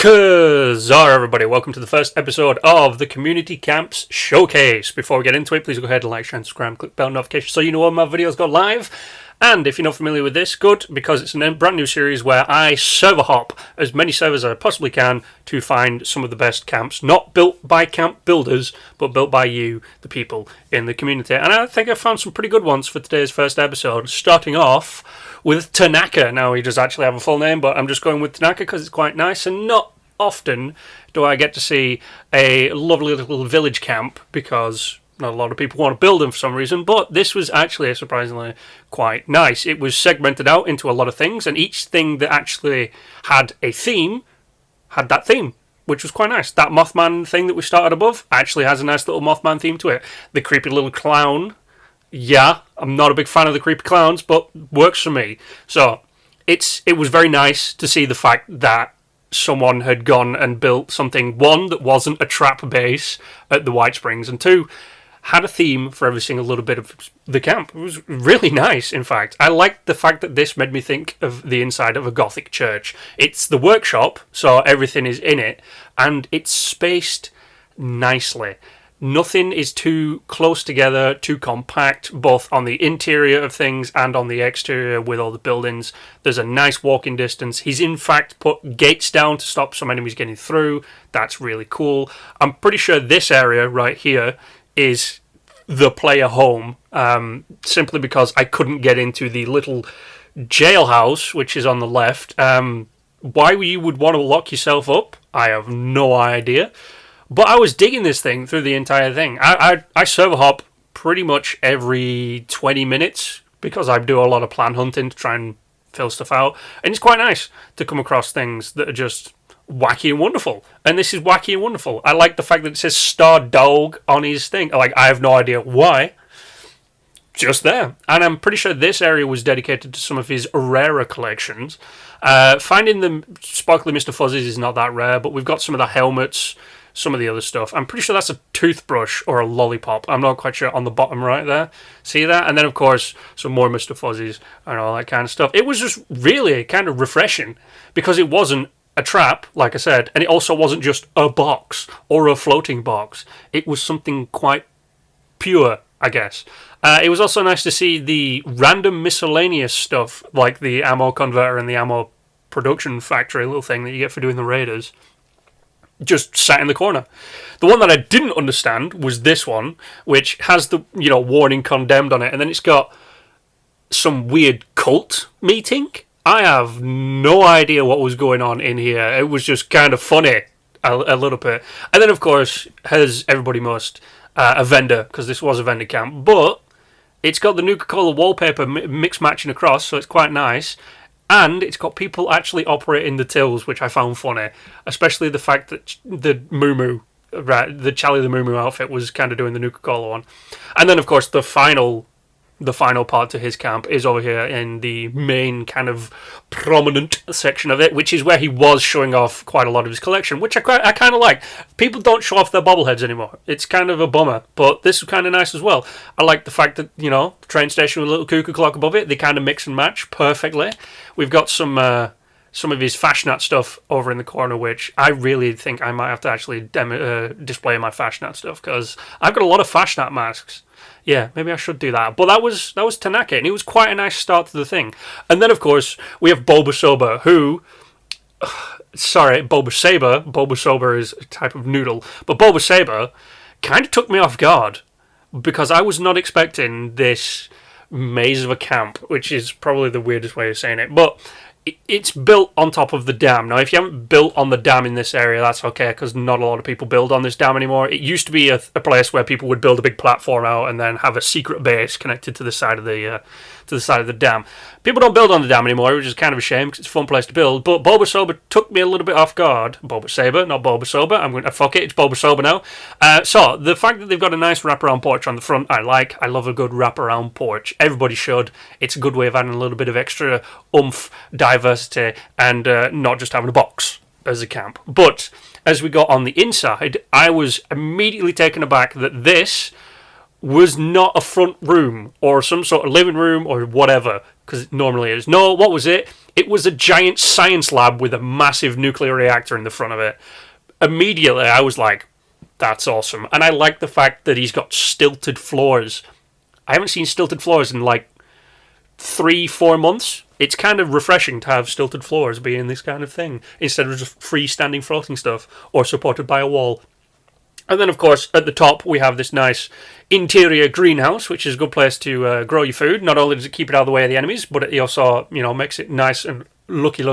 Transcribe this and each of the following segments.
Kazar, everybody. Welcome to the first episode of the Community Camps Showcase. Before we get into it, please go ahead and like, share, and subscribe, click bell notification so you know when my videos go live. And if you're not familiar with this, good, because it's a brand new series where I server hop as many servers as I possibly can to find some of the best camps, not built by camp builders, but built by you, the people in the community. And I think I found some pretty good ones for today's first episode, starting off with Tanaka. Now, he does actually have a full name, but I'm just going with Tanaka because it's quite nice, and not often do I get to see a lovely little village camp, because not a lot of people want to build them for some reason, but this was actually surprisingly quite nice. It was segmented out into a lot of things, and each thing that actually had a theme had that theme, which was quite nice. That Mothman thing that we started above actually has a nice little Mothman theme to it. The creepy little clown, yeah, I'm not a big fan of the creepy clowns, but works for me. So it was very nice to see the fact that someone had gone and built something, one, that wasn't a trap base at the White Springs, and two, had a theme for every single little bit of the camp. It was really nice, in fact. I liked the fact that this made me think of the inside of a Gothic church. It's the workshop, so everything is in it, and it's spaced nicely. Nothing is too close together, too compact, both on the interior of things and on the exterior with all the buildings. There's a nice walking distance. He's in fact put gates down to stop some enemies getting through. That's really cool. I'm pretty sure this area right here is the player home, simply because I couldn't get into the little jailhouse, which is on the left. Why you would want to lock yourself up, I have no idea. But I was digging this thing through the entire thing. I server hop pretty much every 20 minutes because I do a lot of plan hunting to try and fill stuff out. And it's quite nice to come across things that are just wacky and wonderful. And this is wacky and wonderful. I like the fact that it says Star Dog on his thing. Like, I have no idea why. Just there. And I'm pretty sure this area was dedicated to some of his rarer collections. Finding the Sparkly Mr. Fuzzies is not that rare, but we've got some of the helmets, some of the other stuff. I'm pretty sure that's a toothbrush or a lollipop. I'm not quite sure on the bottom right there. See that? And then, of course, some more Mr. Fuzzies and all that kind of stuff. It was just really kind of refreshing because it wasn't a trap, like I said, and it also wasn't just a box or a floating box. It was something quite pure, I guess. It was also nice to see the random miscellaneous stuff, like the ammo converter and the ammo production factory little thing that you get for doing the raiders, just sat in the corner. The one that I didn't understand was this one, which has the, warning condemned on it, and then it's got some weird cult meeting. I have no idea what was going on in here. It was just kind of funny, a little bit. And then, of course, as everybody must, a vendor, because this was a vendor camp, but it's got the Nuka-Cola wallpaper mix-matching across, so it's quite nice. And it's got people actually operating the tills, which I found funny. Especially the fact that the Moo-Moo, the Charlie the Moo-Moo outfit was kind of doing the Nuka-Cola one. And then, of course, the final part to his camp is over here in the main kind of prominent section of it, which is where he was showing off quite a lot of his collection, which I kind of like. People don't show off their bobbleheads anymore. It's kind of a bummer, but this is kind of nice as well. I like the fact that, the train station with a little cuckoo clock above it, they kind of mix and match perfectly. We've got some of his Fashnat stuff over in the corner, which I really think I might have to actually display my Fashnat stuff, because I've got a lot of Fashnat masks. Yeah, maybe I should do that. But that was Tanaka, and it was quite a nice start to the thing. And then, of course, we have Bobasober, who... Sorry, Bobasober. Bobasober is a type of noodle. But Bobasober kind of took me off guard, because I was not expecting this maze of a camp, which is probably the weirdest way of saying it. But it's built on top of the dam. Now, if you haven't built on the dam in this area, that's okay, because not a lot of people build on this dam anymore. It used to be a place where people would build a big platform out and then have a secret base connected to the side of the dam. People don't build on the dam anymore, which is kind of a shame because it's a fun place to build. But Bobasober took me a little bit off guard. Bobasober, not Bobasober. I'm going to fuck it. It's Bobasober now. So the fact that they've got a nice wraparound porch on the front, I like. I love a good wraparound porch. Everybody should. It's a good way of adding a little bit of extra oomph, diversity, and not just having a box as a camp. But as we got on the inside, I was immediately taken aback that this was not a front room or some sort of living room or whatever, because it normally is. No, what was it? It was a giant science lab with a massive nuclear reactor in the front of it. Immediately, I was like, that's awesome. And I like the fact that he's got stilted floors. I haven't seen stilted floors in like 3-4 months. It's kind of refreshing to have stilted floors being this kind of thing, instead of just freestanding floating stuff or supported by a wall. And then, of course, at the top, we have this nice interior greenhouse, which is a good place to grow your food. Not only does it keep it out of the way of the enemies, but it also, makes it nice and looky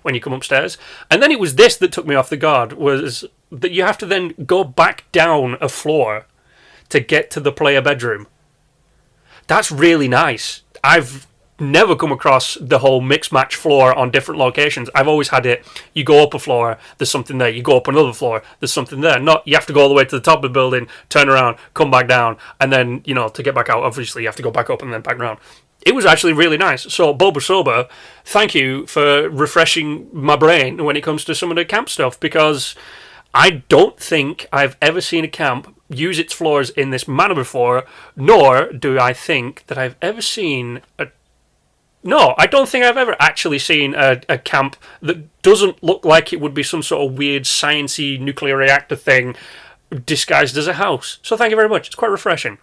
when you come upstairs. And then it was this that took me off the guard, was that you have to then go back down a floor to get to the player bedroom. That's really nice. I've never come across the whole mix-match floor on different locations. I've always had it, you go up a floor, there's something there. You go up another floor, there's something there. Not, you have to go all the way to the top of the building, turn around, come back down, and then, to get back out, obviously you have to go back up and then back around. It was actually really nice. So, Bobasober, thank you for refreshing my brain when it comes to some of the camp stuff, because I don't think I've ever seen a camp use its floors in this manner before, nor do I think that I've ever seen No, I don't think I've ever actually seen a camp that doesn't look like it would be some sort of weird sciencey nuclear reactor thing disguised as a house. So thank you very much. It's quite refreshing.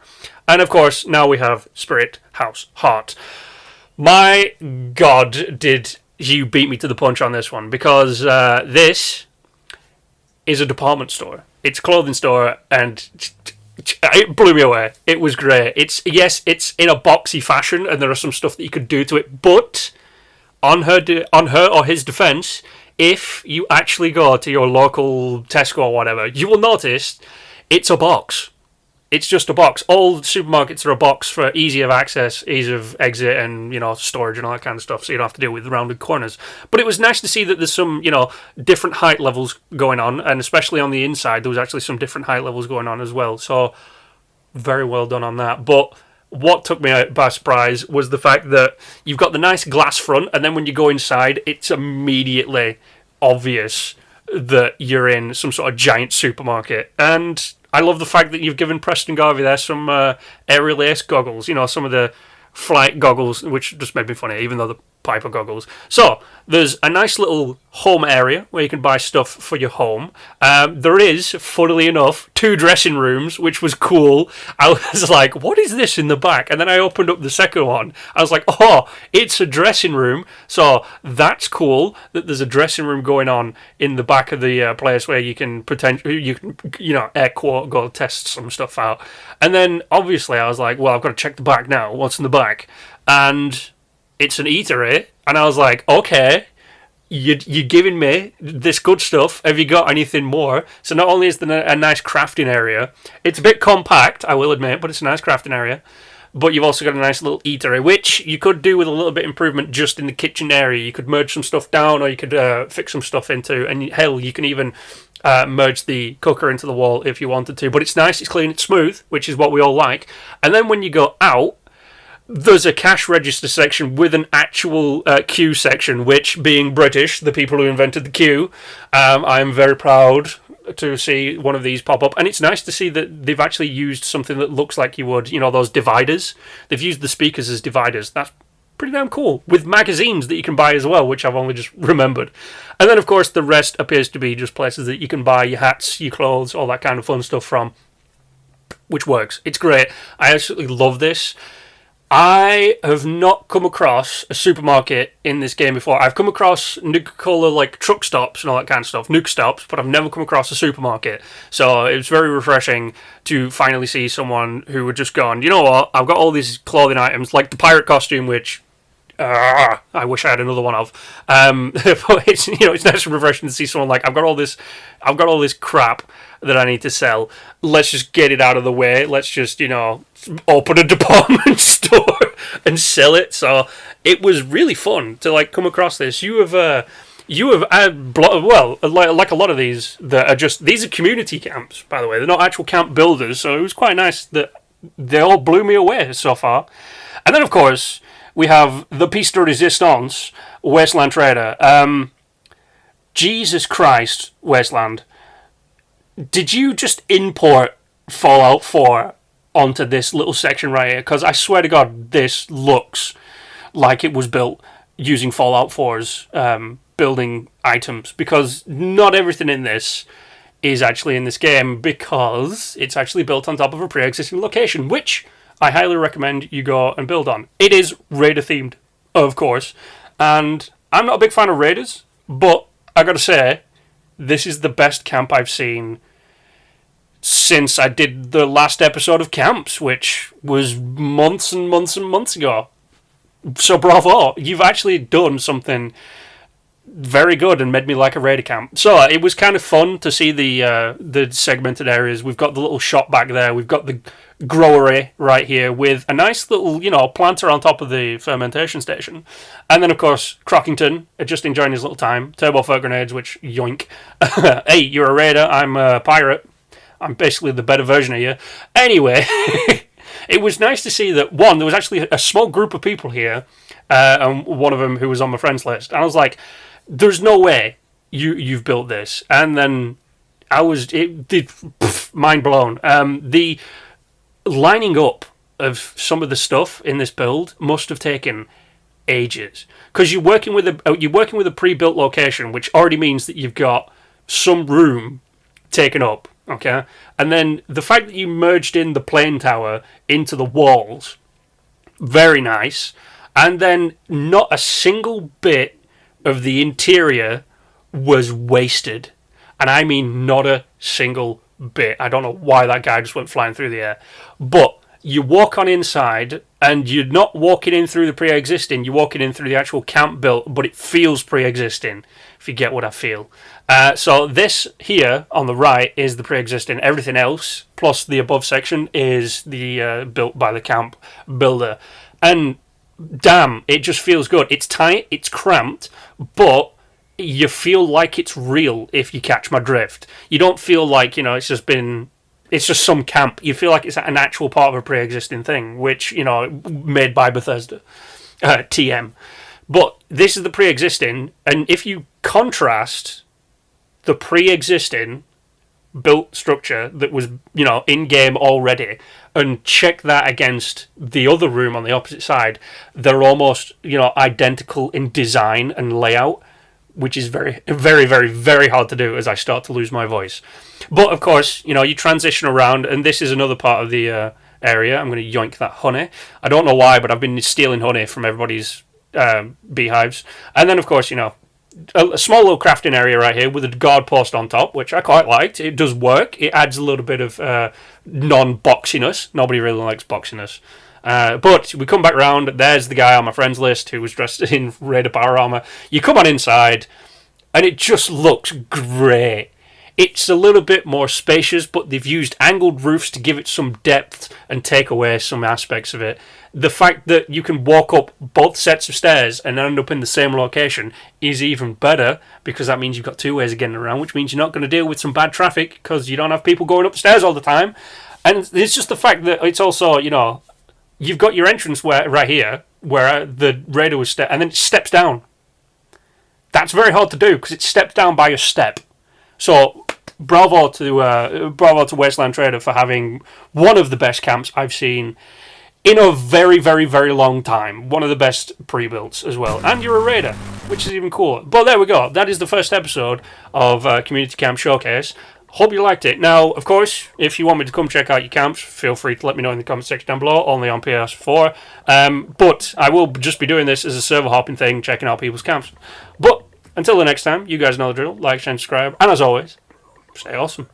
And of course, now we have Spirit, House, Heart. My God, did you beat me to the punch on this one, because this is a department store. It's a clothing store, and it blew me away. It was great. It's in a boxy fashion, and there are some stuff that you could do to it. But on her or his defense, if you actually go to your local Tesco or whatever, you will notice it's a box. It's just a box. All supermarkets are a box for ease of access, ease of exit, and storage and all that kind of stuff. So you don't have to deal with rounded corners. But it was nice to see that there's some different height levels going on, and especially on the inside, there was actually some different height levels going on as well. So very well done on that. But what took me by surprise was the fact that you've got the nice glass front, and then when you go inside, it's immediately obvious that you're in some sort of giant supermarket. And I love the fact that you've given Preston Garvey there some aerial ace goggles, some of the flight goggles, which just made me funny, even though the Piper goggles. So, there's a nice little home area where you can buy stuff for your home. There is, funnily enough, 2 dressing rooms, which was cool. I was like, what is this in the back? And then I opened up the second one. I was like, oh, it's a dressing room. So, that's cool that there's a dressing room going on in the back of the place where you can air quote, go test some stuff out. And then, obviously, I was like, well, I've got to check the back now. What's in the back? And it's an eatery, and I was like, okay, you're giving me this good stuff. Have you got anything more? So not only is there a nice crafting area, it's a bit compact, I will admit, but it's a nice crafting area. But you've also got a nice little eatery, which you could do with a little bit of improvement just in the kitchen area. You could merge some stuff down, or you could fix some stuff into, and hell, you can even merge the cooker into the wall if you wanted to. But it's nice, it's clean, it's smooth, which is what we all like. And then when you go out, there's a cash register section with an actual queue section, which, being British, the people who invented the queue, I'm very proud to see one of these pop up. And it's nice to see that they've actually used something that looks like you would, those dividers. They've used the speakers as dividers. That's pretty damn cool. With magazines that you can buy as well, which I've only just remembered. And then, of course, the rest appears to be just places that you can buy your hats, your clothes, all that kind of fun stuff from, which works. It's great. I absolutely love this. I have not come across a supermarket in this game before. I've come across Nuka-Cola truck stops and all that kind of stuff, nuke stops, but I've never come across a supermarket. So it was very refreshing to finally see someone who had just gone, you know what, I've got all these clothing items, like the pirate costume, which I wish I had another one of. But it's nice and refreshing to see someone like, I've got all this crap that I need to sell. Let's just get it out of the way. Let's just open a department store and sell it. So it was really fun to come across this. You have like a lot of these that are these are community camps, by the way. They're not actual camp builders. So it was quite nice that they all blew me away so far. And then of course we have the Piston Resistance, Wasteland Trader. Jesus Christ, Wasteland. Did you just import Fallout 4 onto this little section right here, because I swear to God, this looks like it was built using Fallout 4's building items, because not everything in this is actually in this game, because it's actually built on top of a pre-existing location, which I highly recommend you go and build on. It is Raider themed, of course, and I'm not a big fan of Raiders, but I gotta say, this is the best camp I've seen since I did the last episode of Camps, which was months and months and months ago. So bravo, you've actually done something very good and made me like a Raider camp. So it was kind of fun to see the segmented areas. We've got the little shop back there. We've got the growery right here with a nice little, planter on top of the fermentation station. And then, of course, Crockington, just enjoying his little time. Turbo fire grenades, which, yoink. Hey, you're a Raider, I'm a pirate. I'm basically the better version of you. Anyway, it was nice to see that, one, there was actually a small group of people here, and one of them who was on my friends list. And I was like, there's no way you've built this. And then mind blown. The lining up of some of the stuff in this build must have taken ages, because you're working with a pre-built location, which already means that you've got some room taken up. Okay, and then the fact that you merged in the plane tower into the walls, very nice. And then not a single bit of the interior was wasted. And I mean not a single bit. I don't know why that guy just went flying through the air. But you walk on inside, and you're not walking in through the pre-existing, you're walking in through the actual camp built, but it feels pre-existing, if you get what I feel. So this here on the right is the pre-existing. Everything else, plus the above section, is the built by the camp builder. And damn, it just feels good. It's tight, it's cramped, but you feel like it's real, if you catch my drift. You don't feel like, it's just some camp. You feel like it's an actual part of a pre-existing thing, which, made by Bethesda. TM. But this is the pre-existing, and if you contrast the pre-existing built structure that was, in-game already, and check that against the other room on the opposite side, they're almost, identical in design and layout, which is very, very, very, very hard to do as I start to lose my voice. But, of course, you transition around, and this is another part of the area. I'm going to yoink that honey. I don't know why, but I've been stealing honey from everybody's beehives. And then, of course, a small little crafting area right here with a guard post on top, which I quite liked. It does work. It adds a little bit of non-boxiness. Nobody really likes boxiness. But we come back round. There's the guy on my friends list who was dressed in Raider power armor. You come on inside, and it just looks great. It's a little bit more spacious, but they've used angled roofs to give it some depth and take away some aspects of it. The fact that you can walk up both sets of stairs and end up in the same location is even better, because that means you've got two ways of getting around, which means you're not going to deal with some bad traffic because you don't have people going up the stairs all the time. And it's just the fact that it's also, you've got your entrance right here where the Raider was and then it steps down. That's very hard to do because it steps down by a step. So bravo to Wasteland Trader for having one of the best camps I've seen in a very, very, very long time. One of the best pre-builts as well. And you're a Raider, which is even cooler. But there we go. That is the first episode of Community Camp Showcase. Hope you liked it. Now, of course, if you want me to come check out your camps, feel free to let me know in the comment section down below, only on PS4. But I will just be doing this as a server hopping thing, checking out people's camps. But until the next time, you guys know the drill. Like, share, and subscribe. And as always, stay awesome.